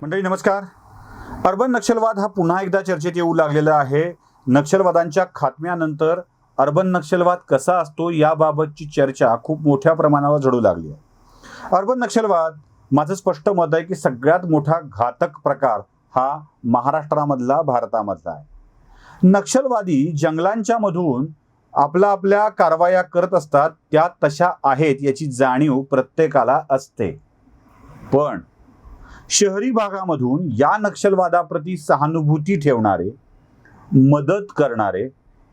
मंडळी नमस्कार. अर्बन नक्षलवाद हा पुन्हा एकदा चर्चेत येऊ लागलेला आहे. नक्षलवादांच्या खात्म्यानंतर अर्बन नक्षलवाद कसा असतो याबाबतची चर्चा खूप मोठ्या प्रमाणावर झडू लागली आहे. अर्बन नक्षलवाद, माझं स्पष्ट मत आहे की सगळ्यात मोठा घातक प्रकार हा महाराष्ट्रामधला, भारतामधला आहे. नक्षलवादी जंगलांच्या मधून आपल्या कारवाया करत असतात, त्या तशा आहेत याची जाणीव प्रत्येकाला असते. पण शहरी भागामधून या नक्षलवादाप्रती सहानुभूती ठेवणारे, मदत करणारे,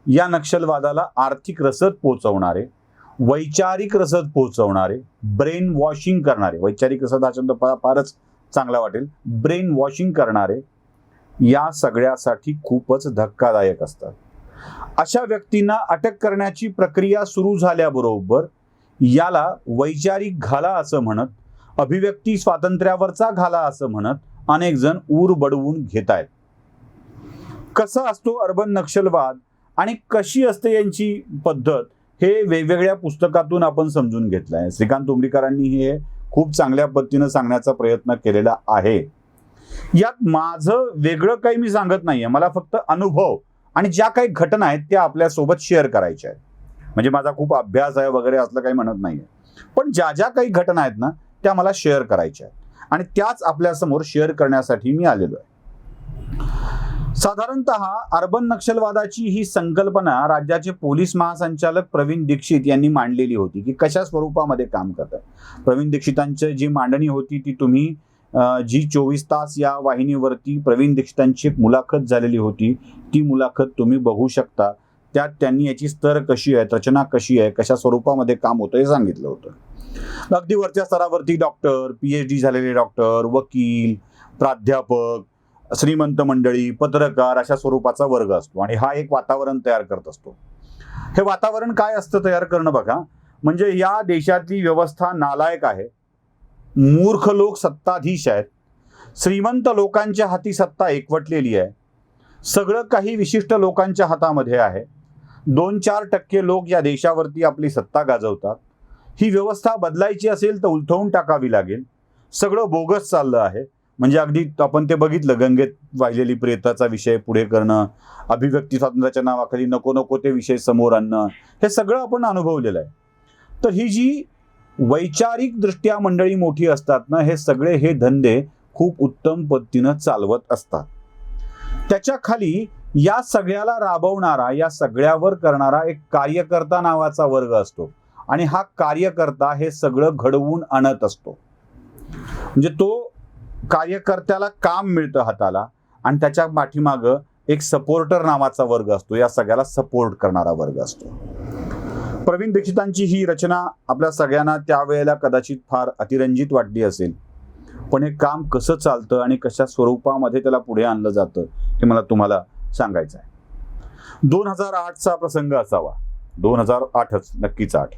या नक्षलवादाला आर्थिक रसद पोहोचवणारे, वैचारिक रसद पोहोचवणारे, ब्रेन वॉशिंग करणारे, वैचारिक रसद हा शब्द फारच चांगला वाटेल, ब्रेन वॉशिंग करणारे या सगळ्यासाठी खूपच धक्कादायक असतात. अशा व्यक्तींना अटक करण्याची प्रक्रिया सुरू झाल्याबरोबर याला वैचारिक घाला असं म्हणत, अभिव्यक्ती स्वातंत्र्यावरचा घाला असं म्हणत अनेक जण ऊर बडवून घेत आहेत. कसा असतो अर्बन नक्षलवाद आणि कशी असते यांची पद्धत, हे वेगवेगळ्या पुस्तकातून आपण समजून घेतलं आहे. श्रीकांत उमरीकरांनी हे खूप चांगल्या पद्धतीनं सांगण्याचा प्रयत्न केलेला आहे. यात माझं वेगळं काही मी सांगत नाहीये, मला फक्त अनुभव आणि ज्या काही घटना आहेत त्या आपल्यासोबत शेअर करायच्या आहेत. म्हणजे माझा खूप अभ्यास आहे वगैरे असलं काही म्हणत नाहीये, पण ज्या काही घटना आहेत ना त्या मला शेअर करायच्या आहेत आणि त्याच आपल्यासमोर शेअर करण्यासाठी मी आलेलो आहे. साधारणतः अर्बन नक्षलवादाची ही संकल्पना राज्याचे पोलीस महासंचालक प्रवीण दीक्षित यांनी मांडलेली होती की कशा स्वरूपामध्ये काम करतात. प्रवीण दीक्षितांची जी मांडणी होती ती तुम्ही जी 24 तास या वाहिनीवरती प्रवीण दीक्षितांची एक मुलाखत झालेली होती, ती मुलाखत तुम्ही बघू शकता. त्यात त्यांनी याची स्तर कशी आहे, रचना कशी आहे, कशा स्वरूपामध्ये काम होतं हे सांगितलं होतं. अगदी वरच्या स्तरावरती डॉक्टर, PhD झालेले डॉक्टर, वकील, प्राध्यापक, श्रीमंत मंडळी, पत्रकार अशा स्वरूपाचा वर्ग असतो आणि हा एक वातावरण तयार करत असतो. हे वातावरण काय असतं तयार करणं बघा, म्हणजे या देशातली व्यवस्था नालायक आहे, मूर्ख लोक सत्ताधीश आहेत, श्रीमंत लोकांच्या हाती सत्ता एकवटलेली आहे, सगळं काही विशिष्ट लोकांच्या हातामध्ये आहे, 2-4% लोक या देशावरती आपली सत्ता गाजवतात, ही व्यवस्था बदलायची असेल तर उलथवून टाकावी लागेल, सगळं बोगस चाललं आहे. म्हणजे अगदी आपण ते बघितलं, गंगेत वाहिलेली प्रेताचा विषय पुढे करणं, अभिव्यक्ती स्वातंत्र्याच्या नावाखाली नको नको ते विषय समोर आणणं, हे सगळं आपण अनुभवलेलं आहे. तर ही जी वैचारिक दृष्ट्या मंडळी मोठी असतात ना, हे सगळे हे धंदे खूप उत्तम पद्धतीनं चालवत असतात. त्याच्या खाली या सगळ्याला राबवणारा, या सगळ्यावर करणारा एक कार्यकर्ता नावाचा वर्ग असतो आणि हा कार्यकर्ता हे सगळं घडवून आणत असतो. म्हणजे तो कार्यकर्त्याला काम मिळतं हाताला आणि त्याच्या पाठीमागं एक सपोर्टर नावाचा वर्ग असतो, या सगळ्याला सपोर्ट करणारा वर्ग असतो. प्रवीण दीक्षितांची ही रचना आपल्या सगळ्यांना त्यावेळेला कदाचित फार अतिरंजित वाटली असेल, पण हे काम कसं चालतं आणि कशा स्वरूपामध्ये त्याला पुढे आणलं जातं हे मला तुम्हाला सांगायचं आहे. 2008चा प्रसंग असावा, 2008च, नक्कीच 8.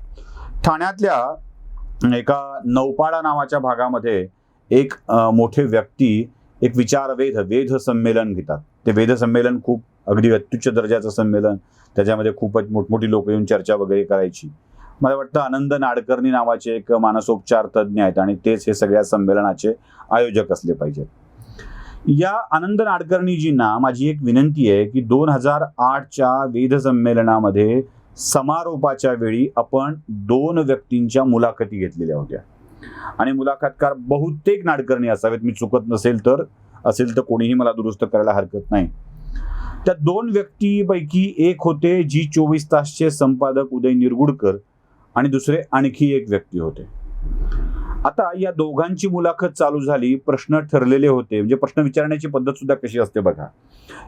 ठाण्यातल्या एका नौपाडा नावाच्या भागामध्ये एक मोठे व्यक्ती एक वेध संमेलन घेतात. ते वेध संमेलन खूप अगदी अत्युच्च दर्जाचं संमेलन, त्याच्यामध्ये खूपच मोठमोठी लोक येऊन चर्चा वगैरे करायची. मला वाटतं आनंद नाडकर्णी नावाचे एक मानसोपचार तज्ज्ञ आहेत आणि तेच हे सगळ्या संमेलनाचे आयोजक असले पाहिजेत. या आनंद नाडकर्णीजींना माझी एक विनंती आहे की 2008च्या वेध संमेलनामध्ये समारोपाच्या वेळी आपण 2 व्यक्तींच्या मुलाखती घेतलेल्या होत्या आणि मुलाखतकार बहुतेक नाडकर्णी असावेत, मी चुकत नसेल तर, असेल तर कोणीही मला दुरुस्त करायला हरकत नाही. त्या 2 व्यक्तीपैकी एक होते जी 24 तासचे संपादक उदय निरगुडकर आणि दुसरे आणखी एक व्यक्ती होते. आता या दोघांची मुलाखत चालू झाली, प्रश्न ठरलेले होते. म्हणजे प्रश्न विचारण्याची पद्धत सुद्धा कशी असते बघा.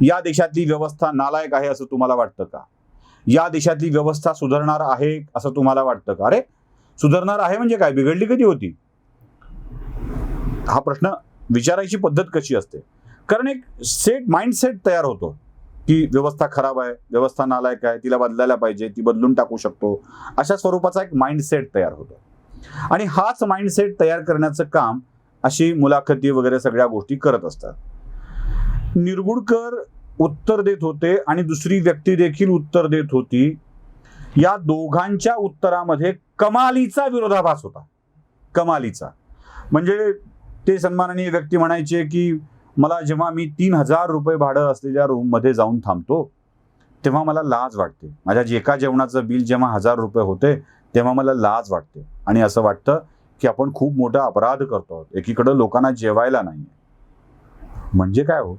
या देशातली व्यवस्था नालायक आहे असं तुम्हाला वाटतं का? या देशातली व्यवस्था सुधारणार आहे असं तुम्हाला वाटतं का? अरे सुधारणार आहे म्हणजे काय, बिघडली कधी होती? हा प्रश्न विचारायची पद्धत कशी असते, कारण एक माइंडसेट तयार होतो की व्यवस्था खराब आहे, व्यवस्था नालायक आहे, तिला बदलायला पाहिजे, ती बदलून टाकू शकतो, अशा स्वरूपाचा एक माइंडसेट तयार होतो. आणि हाच माइंडसेट तयार करण्याचं काम अशी मुलाखती वगैरे सगळ्या गोष्टी करत असतात. निरगुडकर उत्तर देत होते आणि दुसरी व्यक्ती देखील उत्तर देत होती. या दोघांच्या उत्तरामध्ये कमालीचा विरोधाभास होता, कमालीचा. म्हणजे ते सन्माननीय व्यक्ती म्हणायचे की मला जेव्हा मी 3,000 रुपये भाडं असलेल्या रूममध्ये जाऊन थांबतो तेव्हा मला लाज वाटते. माझ्या एका जेवणाचं बिल जेव्हा 1,000 रुपये होते तेव्हा मला लाज वाटते आणि असं वाटतं की आपण खूप मोठा अपराध करतो. एकीकडे लोकांना जेवायला नाही. म्हणजे काय हो,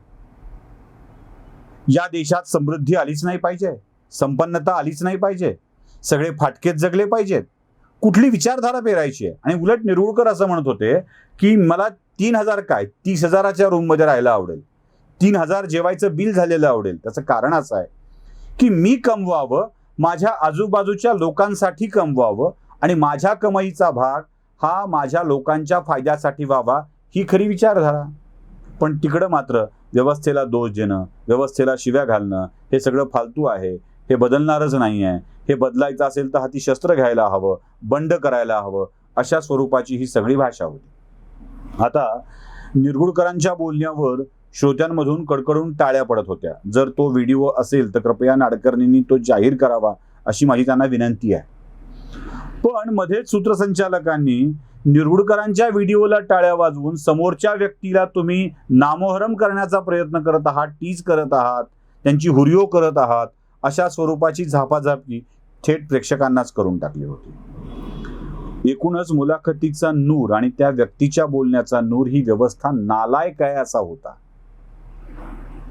या देशात समृद्धी आलीच नाही पाहिजे, संपन्नता आलीच नाही पाहिजे, सगळे फाटकेच जगले पाहिजेत. कुठली विचारधारा पेरायची आहे? आणि उलट निरुळकर असं म्हणत होते की मला 3,000 काय 30,000च्या रूममध्ये राहायला आवडेल, 3,000 जेवायचं बिल झालेलं आवडेल. त्याचं कारण असं आहे की मी कमवावं, माझ्या आजूबाजूच्या लोकांसाठी कमवावं आणि माझ्या कमाईचा भाग हा माझ्या लोकांच्या फायद्यासाठी व्हावा, ही खरी विचारधारा. पण तिकडं मात्र व्यवस्थेला दोष देणं, व्यवस्थेला शिव्या घालणं हे सगळं फालतू आहे, हे बदलणारच नाही आहे, हे बदलायचं असेल तर हाती शस्त्र घ्यायला हवं, बंड करायला हवं, अशा स्वरूपाची ही सगळी भाषा होती. आता निरगुडकरांच्या बोलण्यावर श्रोत्यांमधून कडकडून टाळ्या पडत होत्या. जर तो व्हिडिओ असेल तर कृपया नाडकर्णींनी तो जाहीर करावा अशी माझी त्यांना विनंती आहे. पण मध्येच सूत्रसंचालकांनी निरगुडकरांच्या व्हिडिओला टाळ्या वाजवून समोरच्या व्यक्तीला तुम्ही नामोहरम करण्याचा प्रयत्न करत आहात, टीज करत आहात, त्यांची हुरियो करत आहात, अशा स्वरूपाची झापाझापी थेट प्रेक्षकांनाच करून टाकली होती. एकूणच मुलाखतीचा नूर आणि त्या व्यक्तीच्या बोलण्याचा नूर ही व्यवस्था नालायक आहे असा होता.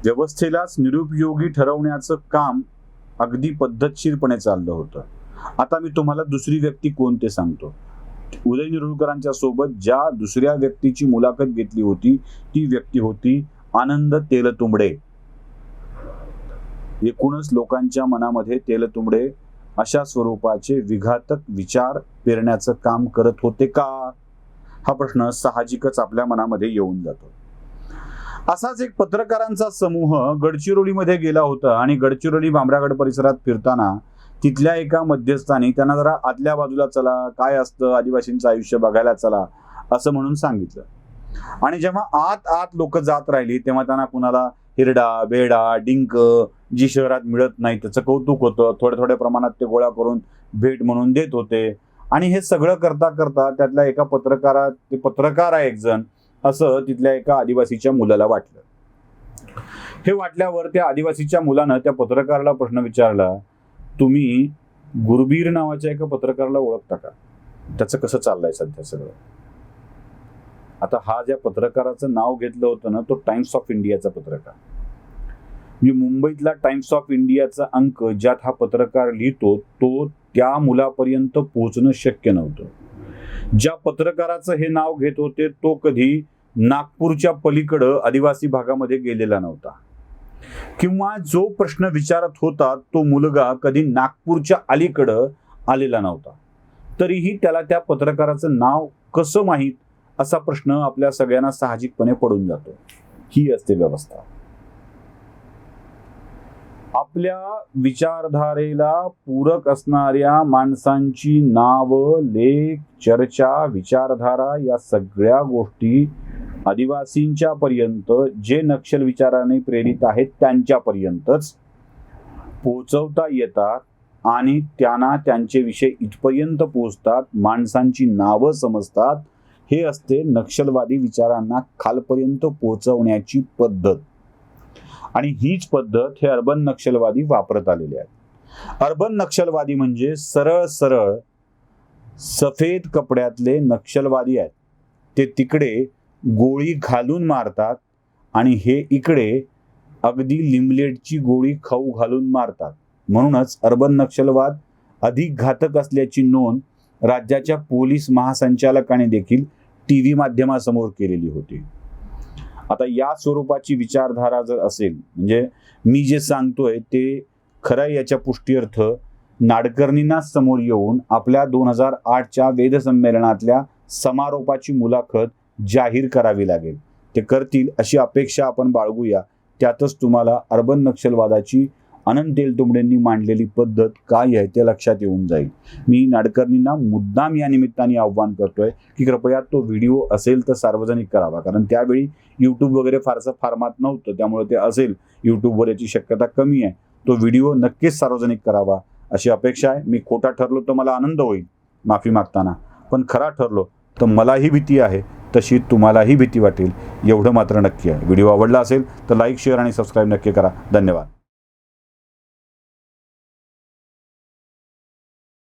व्यवस्थेलाच निरुपयोगी ठरवण्याचं काम अगदी पद्धतशीरपणे चाललं होतं. आता मी तुम्हाला दुसरी व्यक्ती कोण ते सांगतो. उदय निरुळकरांच्या सोबत ज्या दुसऱ्या व्यक्तीची मुलाखत घेतली होती ती व्यक्ती होती आनंद तेलतुंबडे. एकूणच लोकांच्या मनामध्ये तेलतुंबडे अशा स्वरूपाचे विघातक विचार पेरण्याचं काम करत होते का, हा प्रश्न साहजिकच आपल्या मनामध्ये येऊन जातो. असाच एक पत्रकारांचा समूह गडचिरोलीमध्ये गेला होता आणि गडचिरोली भामरागड परिसरात फिरताना तिथल्या एका मध्यस्थानी त्यांना जरा आतल्या बाजूला चला, काय असतं आदिवासींचं आयुष्य बघायला चला असं म्हणून सांगितलं. आणि जेव्हा आत आत लोक जात राहिली तेव्हा त्यांना कुणाला हिरडा, बेडा, डिंक जी शहरात मिळत नाही त्याचं कौतुक होतं. थोड्या थोड्या प्रमाणात ते गोळा करून भेट म्हणून देत होते. आणि हे सगळं करता करता त्यातल्या एका पत्रकार आहे एक जण, असं तिथल्या एका आदिवासीच्या मुलाला वाटलं. हे वाटल्यावर त्या आदिवासीच्या मुलानं त्या पत्रकाराला प्रश्न विचारला, तुम्ही गुरबीर नावाच्या एका पत्रकाराला ओळखता का? त्याचं कसं चाललंय सध्या सगळं? आता हा ज्या पत्रकाराचं नाव घेतलं होतं ना, तो टाइम्स ऑफ इंडियाचा पत्रकार. म्हणजे मुंबईतला टाइम्स ऑफ इंडियाचा अंक ज्यात हा पत्रकार लिहितो तो त्या मुलापर्यंत पोहोचणं शक्य नव्हतं. ज्या पत्रकाराचं हे नाव घेत होते तो कधी नागपूरच्या पलीकडं आदिवासी भागामध्ये गेलेला नव्हता, किंवा जो प्रश्न विचारत होता तो मुलगा कधी नागपूरच्या अलीकडं आलेला नव्हता. तरीही त्याला त्या पत्रकाराचं नाव कसं माहीत असा प्रश्न आपल्या सगळ्यांना साहजिकपणे पडून जातो. ही असते व्यवस्था. आपल्या विचारधारेला पूरक असणाऱ्या माणसांची नावं, लेख, चर्चा, विचारधारा या सगळ्या गोष्टी आदिवासींच्या पर्यंत, जे नक्षल विचाराने प्रेरित आहेत त्यांच्यापर्यंतच पोहोचवता येतात आणि त्यांना त्यांचे विषय इथपर्यंत पोहोचतात, माणसांची नावं समजतात. हे असते नक्षलवादी विचारांना खालपर्यंत पोहोचवण्याची पद्धत. आणि हीच पद्धत हे अर्बन नक्षलवादी वापरत आलेले आहेत. अर्बन नक्षलवादी म्हणजे सरळ सरळ सफेद कपड्यातले नक्षलवादी आहेत. ते तिकडे गोळी घालून मारतात आणि हे इकडे अगदी लिमलेटची गोळी खाऊ घालून मारतात. म्हणूनच अर्बन नक्षलवाद अधिक घातक असल्याची नोंद राज्याच्या पोलीस महासंचालकाने देखील टीव्ही माध्यमासमोर केलेली होती. आता या स्वरूपाची विचारधारा जर असेल, म्हणजे मी जे सांगतोय ते खरं, याच्या पुष्टीर्थ नाडकर्णींना समोर येऊन आपल्या 2008च्या वेद संमेलनातल्या समारोपाची मुलाखत जाहीर करावी लागेल. ते करतील अशी अपेक्षा आपण बाळगूया. त्यातच तुम्हाला अर्बन नक्षलवादाची अनंत तेलतुंबडेंनी मांडलेली पद्धत काय आहे ते लक्षात येऊन जाईल. मी नाडकर्णींना मुद्दाम या निमित्ताने आव्हान करतोय की कृपया तो व्हिडिओ असेल तर सार्वजनिक करावा, कारण त्यावेळी यूट्यूब वगैरे फारसं फॉर्मात नव्हतं, त्यामुळे ते असेल यूट्यूबवर याची शक्यता कमी आहे. तो व्हिडिओ नक्कीच सार्वजनिक करावा अशी अपेक्षा आहे. मी खोटा ठरलो तर मला आनंद होईल माफी मागताना, पण खरा ठरलो तर मलाही भीती आहे तशी तुम्हालाही भीती वाटेल एवढं मात्र नक्की आहे. व्हिडिओ आवडला असेल तर लाईक, शेअर आणि सबस्क्राईब नक्की करा. धन्यवाद.